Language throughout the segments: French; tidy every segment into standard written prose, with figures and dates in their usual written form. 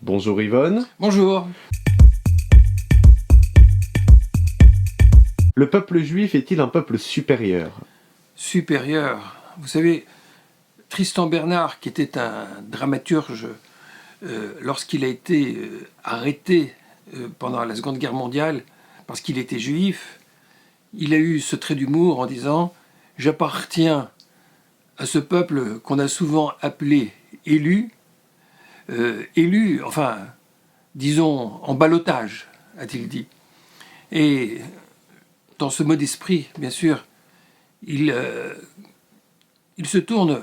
Bonjour Yvonne. Bonjour. Le peuple juif est-il un peuple supérieur? Supérieur. Vous savez, Tristan Bernard, qui était un dramaturge, lorsqu'il a été arrêté pendant la Seconde Guerre mondiale, parce qu'il était juif, il a eu ce trait d'humour en disant « J'appartiens à ce peuple qu'on a souvent appelé élu, enfin, disons, en ballottage, a-t-il dit. » Et dans ce mot d'esprit, bien sûr, il se tourne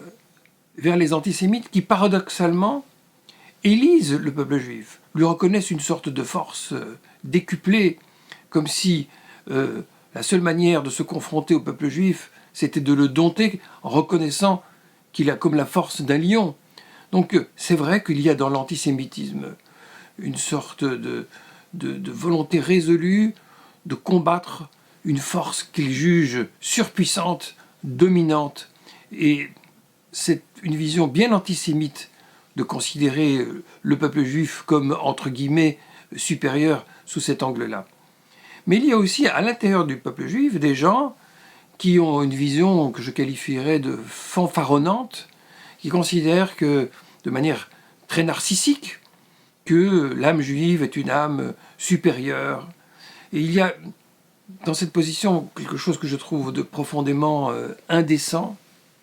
vers les antisémites qui, paradoxalement, élisent le peuple juif, lui reconnaissent une sorte de force décuplée, comme si la seule manière de se confronter au peuple juif, c'était de le dompter en reconnaissant qu'il a comme la force d'un lion. Donc c'est vrai qu'il y a dans l'antisémitisme une sorte de volonté résolue de combattre une force qu'il juge surpuissante, dominante. Et c'est une vision bien antisémite de considérer le peuple juif comme, entre guillemets, supérieur sous cet angle-là. Mais il y a aussi à l'intérieur du peuple juif des gens qui ont une vision que je qualifierais de fanfaronnante, qui considèrent que, de manière très narcissique, que l'âme juive est une âme supérieure. Et il y a dans cette position quelque chose que je trouve de profondément indécent,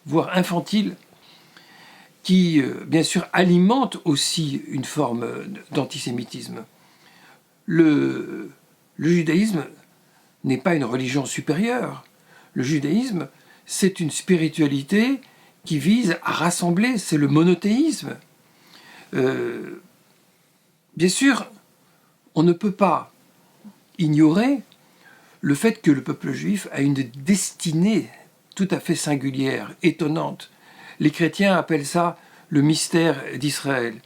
voire infantile, qui, bien sûr, alimente aussi une forme d'antisémitisme. Le judaïsme n'est pas une religion supérieure. Le judaïsme, c'est une spiritualité qui vise à rassembler, c'est le monothéisme. Bien sûr, on ne peut pas ignorer le fait que le peuple juif a une destinée tout à fait singulière, étonnante. Les chrétiens appellent ça le mystère d'Israël.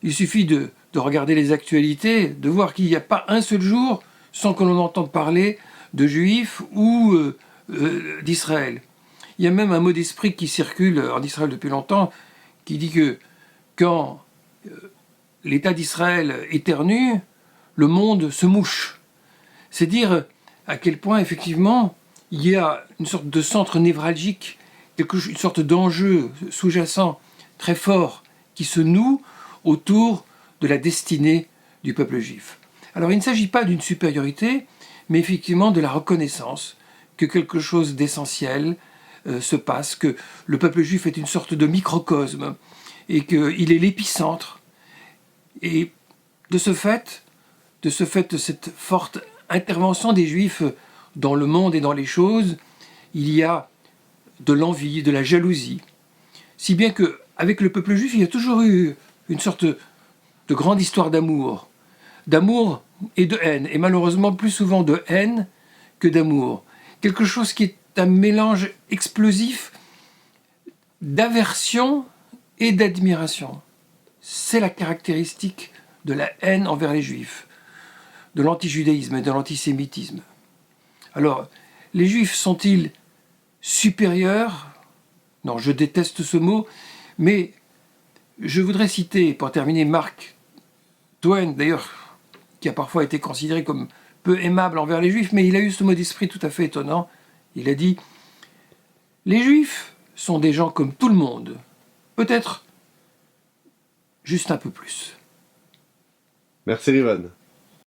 Il suffit de regarder les actualités, de voir qu'il n'y a pas un seul jour sans que l'on entende parler de juifs ou d'Israël. Il y a même un mot d'esprit qui circule en Israël depuis longtemps, qui dit que quand l'État d'Israël éternue, le monde se mouche. C'est dire à quel point, effectivement, il y a une sorte de centre névralgique, une sorte d'enjeu sous-jacent très fort qui se noue autour de la destinée du peuple juif. Alors il ne s'agit pas d'une supériorité, mais effectivement de la reconnaissance que quelque chose d'essentiel se passe, que le peuple juif est une sorte de microcosme et qu'il est l'épicentre. Et de ce fait, de cette forte intervention des Juifs dans le monde et dans les choses, il y a de l'envie, de la jalousie. Si bien qu'avec le peuple juif, il y a toujours eu une sorte de grande histoire d'amour et de haine, et malheureusement plus souvent de haine que d'amour. Quelque chose qui est un mélange explosif d'aversion et d'admiration. C'est la caractéristique de la haine envers les Juifs, de l'antijudaïsme et de l'antisémitisme. Alors, les Juifs sont-ils supérieurs? Non, je déteste ce mot, mais je voudrais citer, pour terminer, Mark Twain, d'ailleurs, qui a parfois été considéré comme peu aimable envers les Juifs, mais il a eu ce mot d'esprit tout à fait étonnant. Il a dit « Les Juifs sont des gens comme tout le monde, peut-être juste un peu plus. » Merci Yvonne.